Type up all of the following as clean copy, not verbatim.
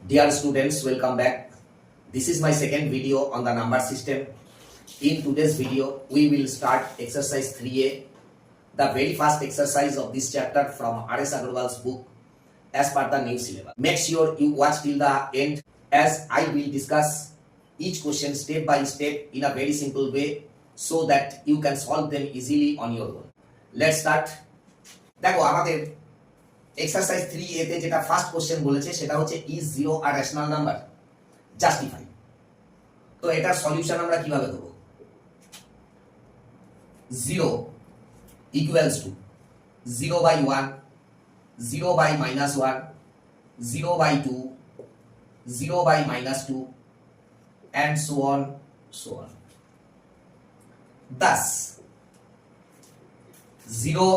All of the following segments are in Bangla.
Dear students, welcome back. This is my second video on the number system. In today's video, we will start exercise 3A, the very first exercise of this chapter from R.S. Agarwal's book as per the new syllabus. Make sure you watch till the end as I will discuss each question step by step in a very simple way so that you can solve them easily on your own. Let's start. দেখো আমাদের এক্সারসাইজ 3A তে যেটা ফার্স্ট কোশ্চেন বলেছে সেটা হচ্ছে is 0 a rational number justify. তো এটার সলিউশন আমরা কিভাবে দেব? 0 equals to 0 by 1, 0 by minus 1, 0 by 2, 0 by minus 2 and so on. Thus 0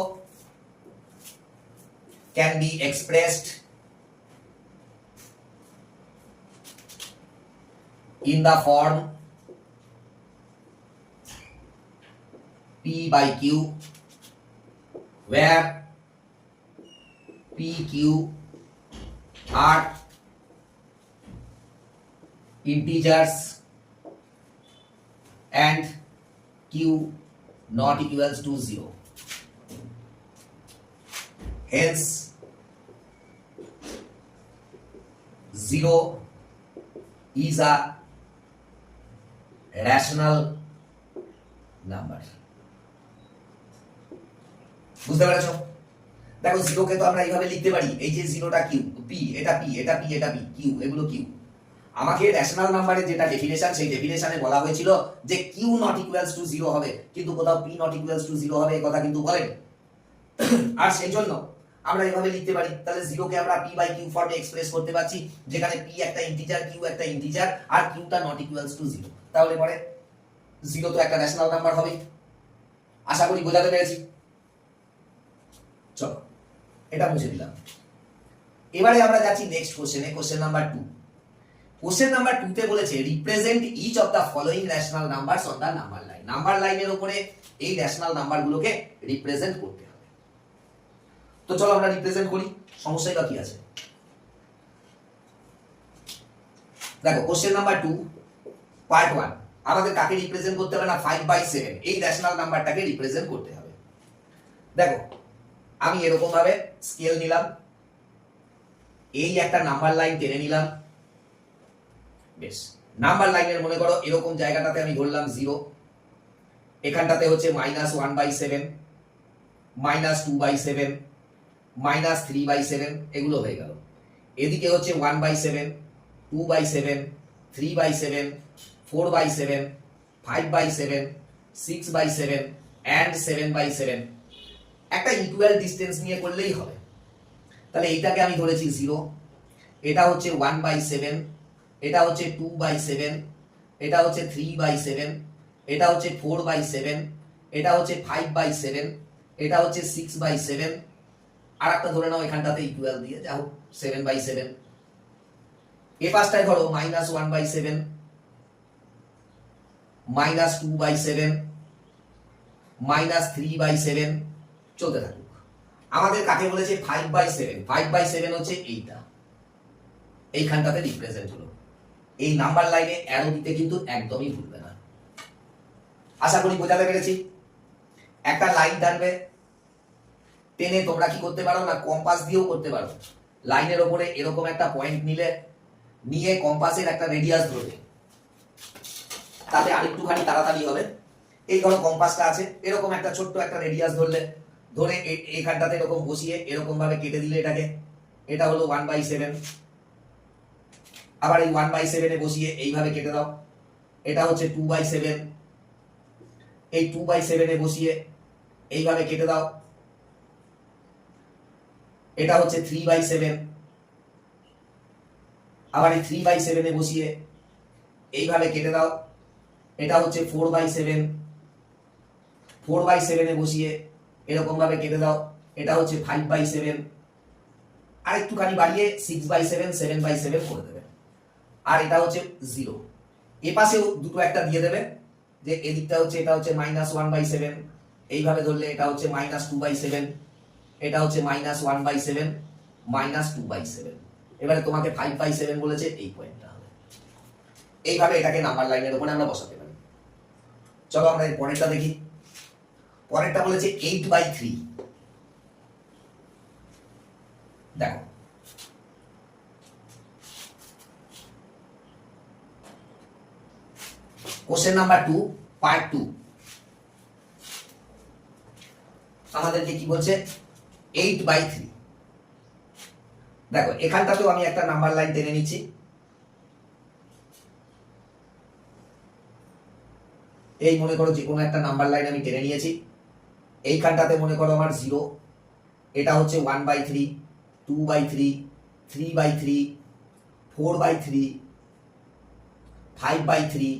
can be expressed in the form P by Q, where P, Q are integers and Q not equals to 0. Hence 0 is a rational number. বুঝতে পেরেছো? দেখো 0 কে তো আমরা এইভাবে লিখতে পারি, এই যে 0টা কিউ, পি এটা পি, এটা পি, এটা পি, কিউ এগুলো কিউ। আমাকে রেশনাল নাম্বারের যেটা ডেফিনেশন, সেই ডেফিনেশনে বলা হয়েছিল যে কিউ নট ইকুয়ালস টু 0 হবে, কিন্তু কোথাও পি নট ইকুয়ালস টু 0 হবে এই কথা কিন্তু বলেন। আর সেই জন্য আমরা এভাবে লিখতে পারি, তাহলে 0 কে আমরা p বাই q ফর্মে এক্সপ্রেস করতে পারছি, যেখানে p একটা ইন্টিজার, q একটা ইন্টিজার আর q টা নট ইকুয়ালস টু 0। তাহলে পরে 0 তো একটা রেশনাল নাম্বার হবে। আশা করি বোঝাতে পেরেছি। চলো এটা মুছে দিলাম। এবারে আমরা যাচ্ছি নেক্সট কোশ্চেনে, কোশ্চেন নাম্বার 2। কোশ্চেন নাম্বার 2 তে বলেছে represent each of the following rational numbers on the number line. Number লাইনের উপরে এই রেশনাল নাম্বারগুলোকে রিপ্রেজেন্ট করতে হবে। তো চলো আমরা রিপ্রেজেন্ট করি, সমস্যাই বা কি আছে। দেখো কোশ্চেন নাম্বার 2 পার্ট 1, আমাদের কাকে রিপ্রেজেন্ট করতে হবে না, 5/7 এই রেশনাল নাম্বারটাকে রিপ্রেজেন্ট করতে হবে। দেখো আমি এরকম ভাবে স্কেল নিলাম, এই একটা নাম্বার লাইন টেনে নিলাম। বেশ, নাম্বার লাইনের মনে করো এরকম জায়গাটাতে আমি ধরলাম 0, এখানটাতে হচ্ছে -1/7, -2/7, -3/7 এগুলো হয়ে গেল। এদিকে হচ্ছে 1/7, 2/7, 3/7, 4/7, 5/7, 6/7 and 7/7। একটা ইকুয়াল ডিসটেন্স নিয়ে করলেই হবে। তাহলে এইটাকে আমি ধরেছি 0, এটা হচ্ছে 1/7, এটা হচ্ছে 2/7, এটা হচ্ছে 3/7, এটা হচ্ছে 4/7, এটা হচ্ছে 5/7, এটা হচ্ছে 6/7 আর একটা ধরে নাও এখানটাতে ইকুয়াল দিয়ে, যাও 7/7। এই পাঁচটায় ধরো -1/7, -2/7, -3/7 চলতে থাকুক। আমাদের কাকে বলেছে 5/7, 5/7 হচ্ছে এইটা, এইখানটাতে রিপ্রেজেন্ট হলো। এই নাম্বার লাইনে অ্যারো দিতে কিন্তু একদমই ভুলবে না। আশা করি বোঝাতে পেরেছি। একটা লাইন টানবে, টেনে তোমরা কি করতে পারো না, কম্পাস দিয়েও করতে পারো। লাইনের ওপরে এরকম একটা পয়েন্ট নিয়ে কম্পাসের একটা রেডিয়াস ধরবে, তাতে আরেকটুখানি তাড়াতাড়ি হবে। এই ধরো কম্পাসটা আছে, এরকম একটা ছোট্ট একটা রেডিয়াস ধরে এইখানটাতে এরকম বসিয়ে এরকম ভাবে কেটে দিলে এটাকে, এটা হলো 1/7। আবার এই 1/7 এ বসিয়ে এইভাবে কেটে দাও, এটা হচ্ছে 2/7। এই 2/7 এ বসিয়ে এইভাবে কেটে দাও, এটা হচ্ছে 3/7। আবার এই 3/7 এ বসিয়ে এইভাবে কেটে দাও, এটা হচ্ছে 4/7। 4/7 এ বসিয়ে এরকম ভাবে কেটে দাও, এটা হচ্ছে 5/7। আর একটুখানি বাড়িয়ে 6/7, 7/7 করে দেবে। আর এটা হচ্ছে 0। এ পাশেও দুটো একটা দিয়ে দেবে, যে এদিকটা হচ্ছে, এটা হচ্ছে -1/7, এইভাবে ধরলে এটা হচ্ছে -2/7, এটা হচ্ছে -1/7, -2/7। এবারে তোমাকে 5/7 বলেছে, এই পয়েন্টটা হবে। এইভাবে এটাকে নাম্বার লাইনের উপরে আমরা বসাতে পারি। চলো আমরা এর পরেরটা দেখি। পরেরটা বলেছে 8/3। দেখো কোশ্চেন নাম্বার 2 পার্ট 2 আমাদেরকে কি বলছে 8/3। দেখো এখানটাতেও আমি একটা নাম্বার লাইন টেনে নিচ্ছি। এই মনে করো যে কোনো একটা নাম্বার লাইন আমি টেনে নিয়েছি। এইখানটাতে মনে করো আমার 0, এটা হচ্ছে 1/3, 2/3, 3/3, 4/3, 5/3,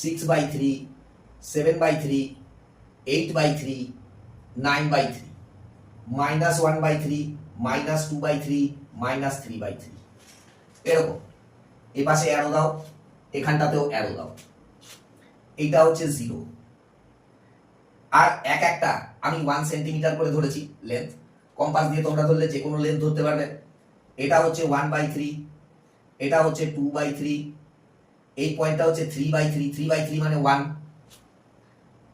6/3, 7/3, 8/3, 9/3, -1/3, -2/3, -3/3, এরকম। এ পাশে অ্যারো দাও, এখানটাতেও অ্যারো দাও। এইটা হচ্ছে 0। আর এক একটা আমি 1 সেন্টিমিটার করে ধরেছি লেন্থ। কম্পাস দিয়ে তোমরা ধরলে যে কোনো লেন্থ ধরতে পারবে। এটা হচ্ছে 1/3, এটা হচ্ছে 2/3, এই পয়েন্টটা হচ্ছে 3/3, 3/3 মানে 1,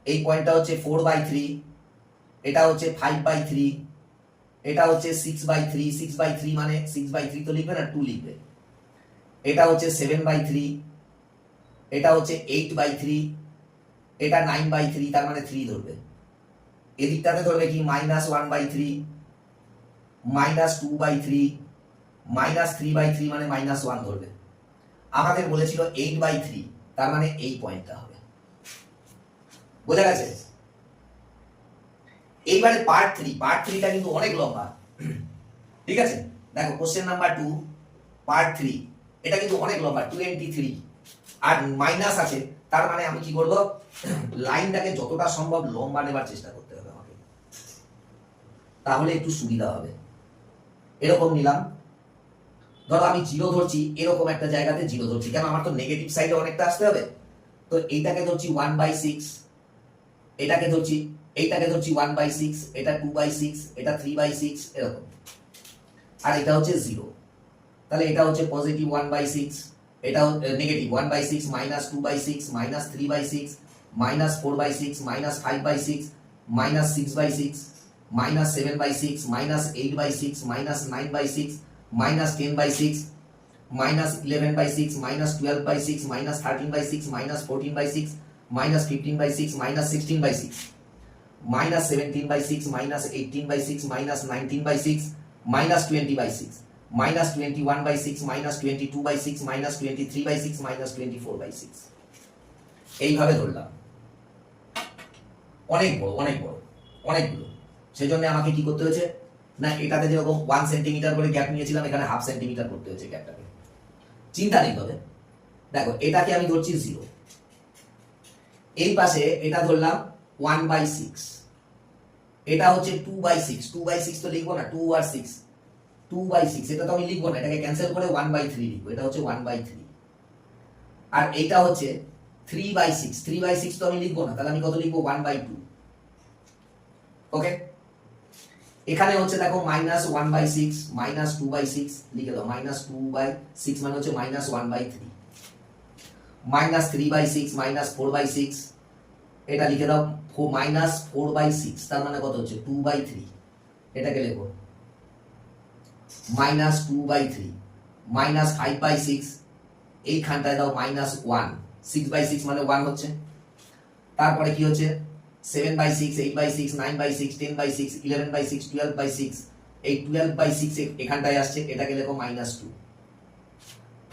এই পয়েন্টটা হচ্ছে 4/3, এটা হচ্ছে 5/3, এটা হচ্ছে 6/3, 6/3 মানে 6/3 তো লিখবে না, 2 লিখবে। এটা হচ্ছে 7/3, এটা হচ্ছে 8/3, এটা 9/3, তার মানে 3 ধরবে। এদিকটাতে ধরবে কি -1/3, -2/3, -3/3 মানে -1 ধরবে। আমাদের বলেছিল 8/3, তার মানে এই পয়েন্টটা হবে। বোঝা গেছে? এইবারে পার্ট 3, পার্ট 3টা কিন্তু অনেক লম্বা। ঠিক আছে, দেখো কোশ্চেন নাম্বার 2 পার্ট 3, এটা কিন্তু অনেক লম্বা, 23, আর মাইনাস আছে, তার মানে আমি কি করব, লাইনটাকে যতটা সম্ভব লম্বা নেবার চেষ্টা করতে হবে আমাকে, তাহলে একটু সুবিধা হবে। এরকম নিলাম, ধরো আমি 0 ধরছি, এরকম একটা জায়গাতে 0 ধরছি, কেন আমার তো নেগেটিভ সাইডে অনেকটা আসতে হবে। তো এইটাকে ধরছি 1/6, এটাকে ধরছি, এইটাকে ধরছি 1/6, এটা 2/6, এটা 3/6, এরকম। আর এটা হচ্ছে 0, তাহলে এটা হচ্ছে পজিটিভ 1/6, এটা নেগেটিভ 1/6, -2/6, -3/6, -4/6, -5/6, -6/6, -7/6, -8/6, -9/6, -10/6, -11/6, -12/6, -13/6, -14/6, -15/6, -16/6, -17/6, -18/6, -19/6, -20/6, -21/6, -22/6, -23/6, -24/6, এইভাবে ধরলাম। অনেক বড়, অনেক বড়, অনেকগুলো। সেজন্য আমাকে কি করতে হয়েছে না, এটাতে যেরকম 1 সেন্টিমিটার করে গ্যাপ নিয়েছিলাম, এখানে 1/2 সেন্টিমিটার করতে হয়েছে গ্যাপটাকে। চিন্তা নেই তবে। দেখো এটাকে আমি ধরছি 0, এই পাশে এটা ধরলাম 1/6, এটা হচ্ছে 2/6, 2/6 তো লিখবো না, 2 আর 6, 2/6, এটা তো আমি লিখবো না, এটাকে ক্যান্সেল করে 1/3 লিখবো, এটা হচ্ছে 1/3। আর এইটা হচ্ছে 3/6, 3/6 তো আমি লিখবো না, তাহলে আমি কত লিখবো, 1/2। ওকে, এখানে হচ্ছে দেখো -1/6, -2/6 লিখে দাও, -2/6 মানে হচ্ছে -1/3, -3/6, -4/6, এটা লিখে দাও, -4/6, তার মানে কত হচ্ছে 2/3, এটাকে লেখো -2/3, -5/6, এইখানটায় দাও -1, 6/6 মানে 1 হচ্ছে। তারপরে কি হচ্ছে 7/6, 8/6, 9/6, 10/6, 11/6, 12/6, এই 12/6 এখানটায় আসছে, এটাকে লেখো -2,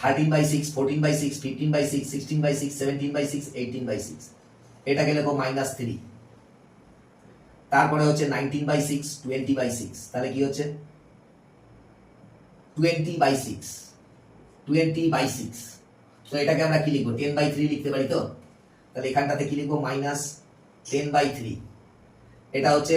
13/6, 14/6, 15/6, 16/6, 17/6, 18/6, এটাকে লেখো -3। তারপরে হচ্ছে 19/6, 20/6, তাহলে কি হচ্ছে 20/6, 20/6। তো এটাকে আমরা কি লিখবো, 10/3 লিখতে পারি তো। তাহলে এখানটাতে কি লিখবো, -10/3, এটা হচ্ছে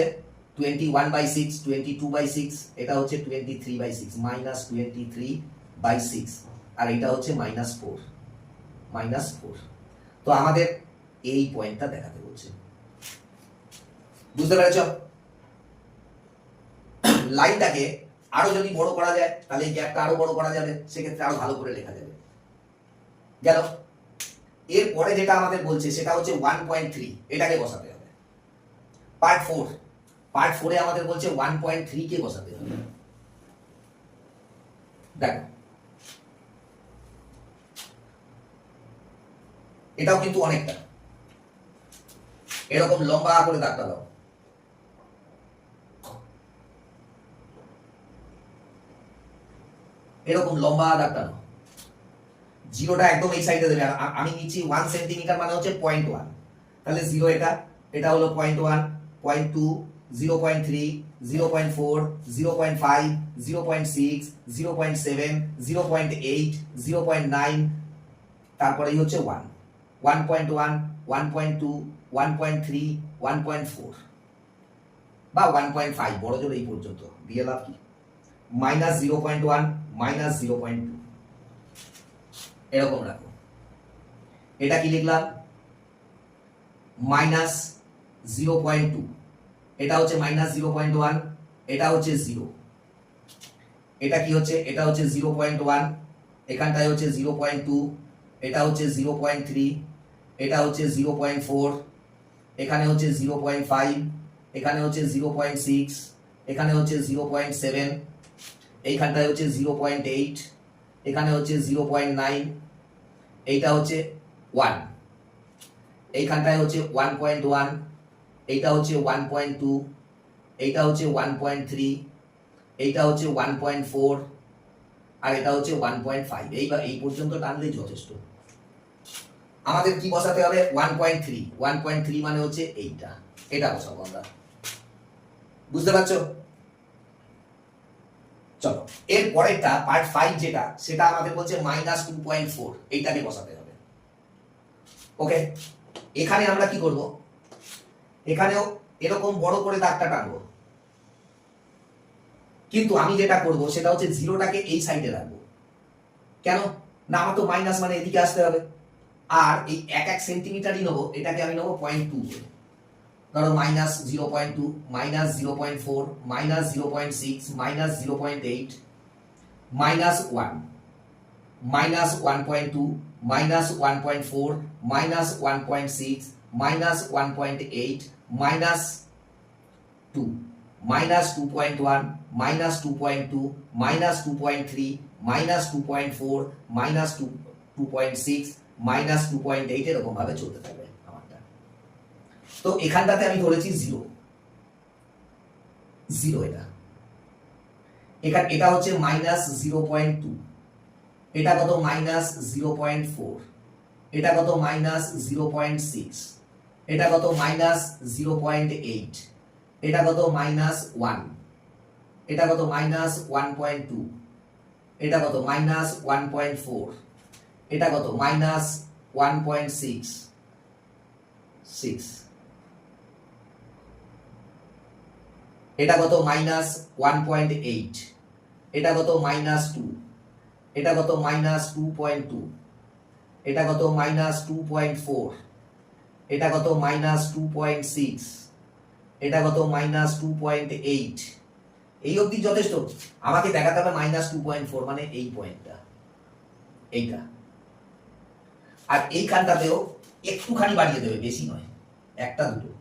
21/6, 22/6, এটা হচ্ছে 23/6, -23/6, আর এটা হচ্ছে -4, -4। তো আমাদের এই পয়েন্টটা দেখাতে বলছে, বুঝতে পেরেছ? লাইনটাকে আরো যদি বড় করা যায় তাহলে এই গ্যাপটা আরো বড় করা যাবে, সেক্ষেত্রে আরো ভালো করে লেখা যাবে। গেল। এরপরে যেটা আমাদের বলছে সেটা হচ্ছে 1.3, এটাকে বসাতে হবে। পার্ট 4 আমাদের বলছে 1.3 কে বসাতে হবে। দেখো এটাও কিন্তু অনেকটা, এরকম লম্বা করে দাগটা দাও। এরকম লম্বা দাগটা নাও, জিরোটা একদম এই সাইডে দেবে। আমি নিচ্ছি 1 সেন্টিমিটার মানে হচ্ছে 0.1, তাহলে জিরো এটা হলো 0.1, 0.2, 0.3, 0.4, 0.5, 0.6, 0.7, 0.8, 0.9, তারপরেই হচ্ছে 1, 1.1, 1.2, 1.3, 1.4 বা 1.5, বড় জোর এই পর্যন্ত দিয়ে লাভ কি? -0.1, -0.2, এরকম রাখো। এটা কি লিখলাম? -0.2, এটা হচ্ছে -0.1, এটা হচ্ছে 0, এটা কি হচ্ছে? এটা হচ্ছে 0.1, এখানটায় হচ্ছে 0.2, এটা হচ্ছে 0.3, এটা হচ্ছে 0.4, এখানে হচ্ছে 0.5, এখানে হচ্ছে 0.6, এখানে হচ্ছে 0.7, এইখানটায় হচ্ছে 0.8, এখানে হচ্ছে 0.9, এইটা হচ্ছে 1, এইখানটায় হচ্ছে 1.1, এইটা হচ্ছে 1.2, এইটা হচ্ছে 1.3, এইটা হচ্ছে 1.4, আর এটা হচ্ছে 1.5। এইবার এই পর্যন্ত টানলেই যথেষ্ট। আমাদের কি বসাতে হবে? 1.3, 1.3 মানে হচ্ছে এইটা, এটা বসাবো আমরা। বুঝতে পারছো? চলো এর পরেরটা পার্ট 5 যেটা, সেটা আমাদের বলছে -2.4, এইটাকে বসাতে হবে। ওকে, এখানে আমরা কি করব? এখানেও এরকম বড় করে দাগটা টানবো, কিন্তু আমি যেটা করব সেটা হচ্ছে জিরোটাকে এই সাইডে রাখবো। কেন না? আমার তো মাইনাস মানে এদিকে আসতে হবে, আর এই 1 সেন্টিমিটারই নেবো, এটাকে আমি নেবো 0.2, ধরো -0.2, -0.4, -0.6, -0.8, -1, -1.2, -1.4, -1.6, -1.8, -2, -2.1, -2.2, -2.3, -2.4, -2.6, -2.8, এরকম ভাবে চলতে থাকবে আমারটা। তো এখানটাতে আমি ধরেছি 0, এটা হচ্ছে -0.2, এটা কত? -0.4, এটা কত? -0.6, এটা কত? -0.8, এটা কত? -1, এটা কত? -1.2, এটা কত? -1.4, এটা কত? -1.6, এটা কত? -1.8, এটা কত? -2, এটা কত? -2.2, এটা কত? -2.4, এটা কত? -2.6, এটা কত? -2.8। এই অবধি যথেষ্ট। আমাকে দেখাতে হবে -2.4 মানে এই পয়েন্টটা, এইটা। আর এইখানটাতেও একটুখানি বাড়িয়ে দেবে, বেশি নয়, একটা দুটো।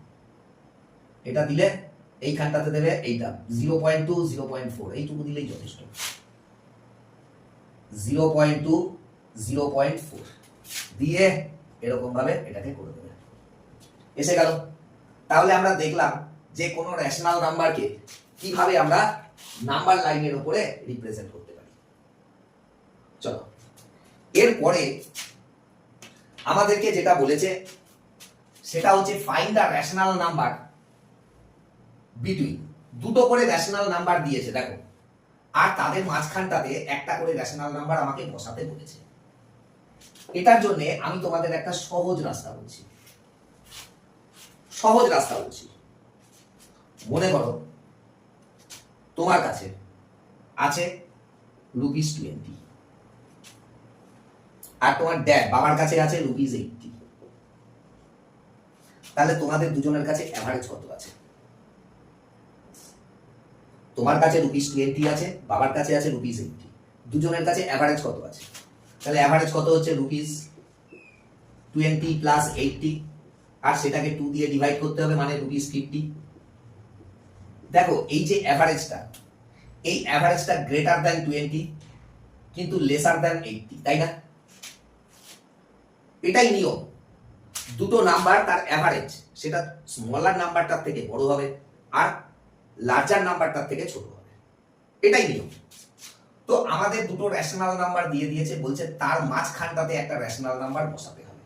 এটা দিলে এইখানটাতে দেবে এইটা 0.2, 0.4, এইটুকু দিলেই যথেষ্ট। 0.2, 0.4 দিয়ে এরকম ভাবে এটাকে করে দেবে। এসে গেল। তাহলে আমরা দেখলাম যে কোনো রেশনাল নাম্বারকে কিভাবে আমরা নাম্বার লাইনের উপরে রিপ্রেজেন্ট করতে পারি। চলো এরপরে আমাদেরকে যেটা বলেছে সেটা হচ্ছে find the rational number between, দুটো করে রেশনাল নাম্বার দিয়েছে দেখো, আর তাদের মাঝখানটাতে একটা করে রেশনাল নাম্বার আমাকে বসাতে বলেছে। এটার জন্য আমি তোমাদের একটা সহজ রাস্তা বলছি, মনে করো তোমার কাছে আছে ₹20, আর তোমার ড্যাড বাবার কাছে আছে ₹80, তাহলে তোমাদের দুজনের কাছে অ্যাভারেজ কত আছে? তোমার কাছে ₹20 আছে, বাবার কাছে আছে ₹80, দুজনের কাছে অ্যাভারেজ কত আছে? তাহলে অ্যাভারেজ কত হচ্ছে ₹20 প্লাস 80, আর সেটাকে 2 দিয়ে ডিভাইড করতে হবে, মানে ₹50। দেখো এই যে অ্যাভারেজটা, এই অ্যাভারেজটা গ্রেটার দ্যান 20 কিন্তু লেসার দ্যান 80, তাই না? এটাই নিয়ম। দুটো নাম্বার তার অ্যাভারেজ সেটা স্মলার নাম্বারটার থেকে বড় হবে আর লার্জার নাম্বারটার থেকে ছোট হবে, এটাই নিয়ম। তো আমাদের দুটো রেশনাল নাম্বার দিয়ে দিয়েছে, বলছে তার মাঝখানটাতে একটা রেশনাল নাম্বার বসাতে হবে।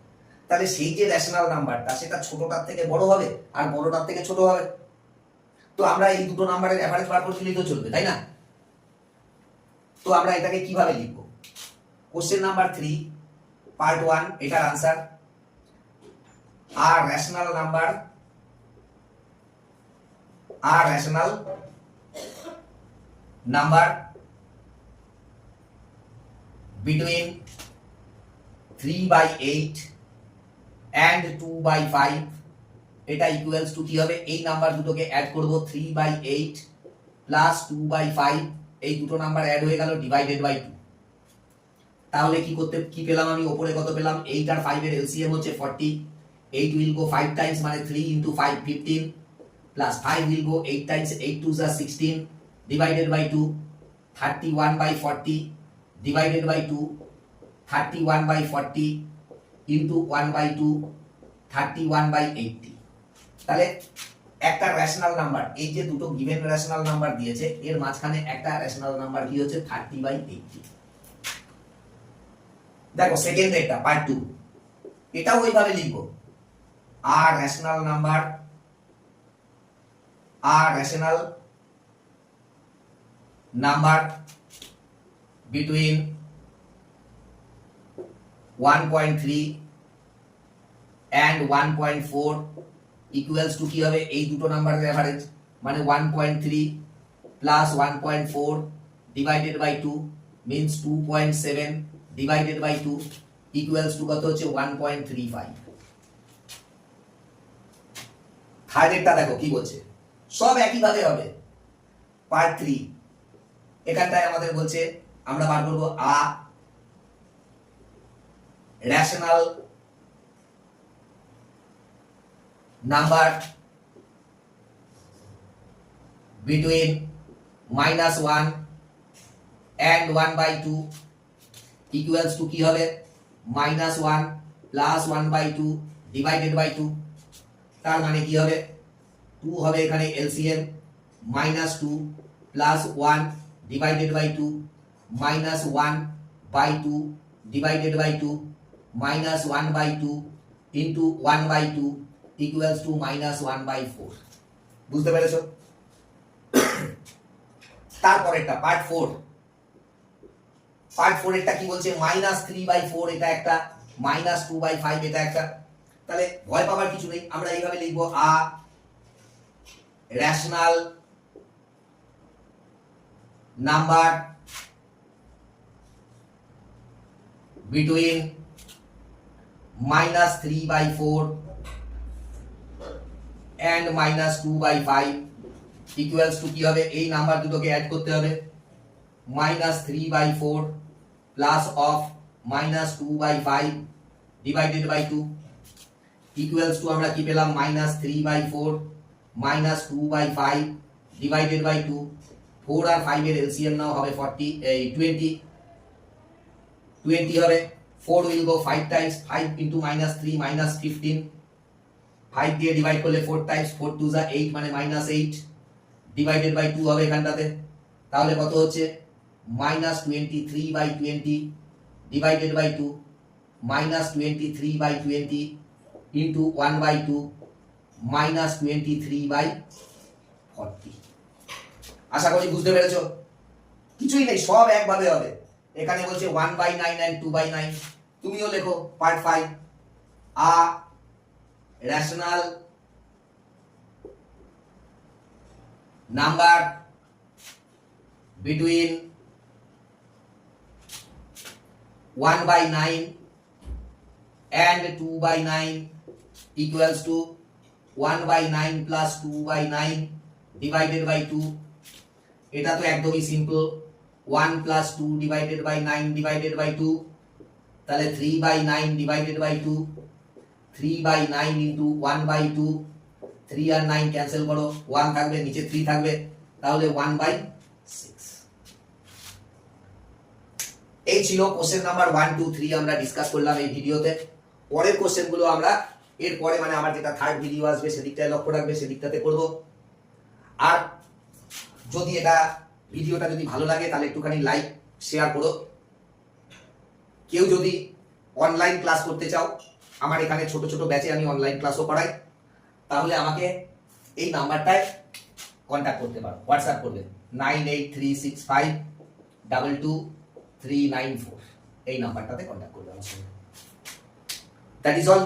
তাহলে সেই যে রেশনাল নাম্বারটা সেটা ছোটটার থেকে বড় হবে আর বড়টার থেকে ছোট হবে। তো আমরা এই দুটো নাম্বারের অ্যাভারেজ বার করে দিলেই তো চলবে, তাই না? তো আমরা এটাকে কিভাবে লিখব? কোশ্চেন নাম্বার 3 পার্ট 1 এটার আনসার, আর রেশনাল নাম্বার between 3/8 and 2/5, এটা ইকুয়ালস টু কি হবে? এই নাম্বার দুটোকে অ্যাড করব, 3/8 প্লাস 2/5, এই দুটো নাম্বার অ্যাড হয়ে গেল ডিভাইডেড বাই 2। তাহলে কি পেলাম আমি? ওপরে কত পেলাম? 8 আর 5 এর এলসিএম হচ্ছে 40, 8 will go 5 times মানে 3 into 5 15, plus 5 will go 8 times, 8 2s are 16 divided by 2, 31/40 divided by 2, 31/40 into 1/2, 31/80। তাহলে একটা রেশনাল নাম্বার, এই যে দুটো গিভেন রেশনাল নাম্বার দিয়েছে এর মাঝখানে একটা রেশনাল নাম্বার কি হচ্ছে? 30/80। দেখো সেকেন্ড একটা পার্ট 2, এটাও ওইভাবে লিখবো, আর rational number between 1.3 and 1.4 equals to কি হবে? এই দুটো নাম্বারের এভারেজ, মানে 1.3 plus 1.4 divided by 2 means 2.7 divided by 2 equals to কত হচ্ছে? 1.35। থার্ড এরটা দেখো কি বলছে, সব একই ভাবে হবে। পার্ট 3 এখানটায় আমাদের বলছে আমরা বার করব আ rational number between -1 and 1/2 equals to কি হবে? -1 plus 1/2 divided by 2। তার মানে কি হবে? 2 হবে এখানে LCM, -2 plus 1 divided by 2, -1/2 divided by 2, -1/2 into 1/2 equals to -1/4। বুঝতে পেরেছো? তারপরেরটা পার্ট 4, পার্ট 4 এরটা কি বলছে? -3/4 এটা একটা, -2/5 এটা একটা। তাহলে ভয় পাওয়ার কিছু নেই, আমরা এইভাবে লিখব, আ rational number between -3/4 and -2/5 equals to কি হবে? এই নাম্বার দুটোকে অ্যাড করতে হবে, -3/4 plus of -2/5 divided by 2 equals to আমরা কি পেলাম? -3/4 -2/5 divided by 2, 4 আর 5 এর এলসিএম নাও হবে 40, এই 20 হবে। 4 will go 5 times, 5 into -3 -15, 5 দিয়ে ডিভাইড করলে 4 times, 4 2s are 8 মানে -8 ডিভাইডেড বাই 2 হবে এখানটাতে। তাহলে কত হচ্ছে? -23/20 ডিভাইডেড বাই 2, -23/20 into 1/2, -23/40। আশা করি বুঝতে পেরেছো? কিছুই নেই, সব একভাবে হবে। এখানে বলছে 1/9 and 2/9, তুমিও লেখো part 5, a rational number between 1/9 and 2/9 equals to 1/9 plus 2/9 divided by 2। এটা তো একদমই simple, 1 plus 2 divided by 9 divided by 2, তাহলে 3 by 9 divided by 2, 3 by 9 into 1 বাই 2, 3 আর 9 ক্যান্সেল করো, 1 থাকবে, নিচে 3 থাকবে, তাহলে 1 বাই 6। এই ছিল কোশ্চেন নাম্বার 1 2 3 আমরা ডিসকাস করলাম এই ভিডিওতে। পরের কোশ্চেনগুলো আমরা এরপরে মানে আমার যেটা থার্ড ভিডিও আসবে সেদিকটায় লক্ষ্য রাখবে, সেদিকটাতে করব। আর যদি এটা ভিডিওটা যদি ভালো লাগে তাহলে একটুখানি লাইক শেয়ার করো। কেউ যদি অনলাইন ক্লাস করতে চাও, আমার এখানে ছোট ছোট ব্যাচে আমি অনলাইন ক্লাসও করাই, তাহলে আমাকে এই নাম্বারটায় কন্ট্যাক্ট করতে পারো, হোয়াটসঅ্যাপ করবে 9836522394, এই নাম্বারটাতে কন্ট্যাক্ট করবে আমার সঙ্গে। That is all.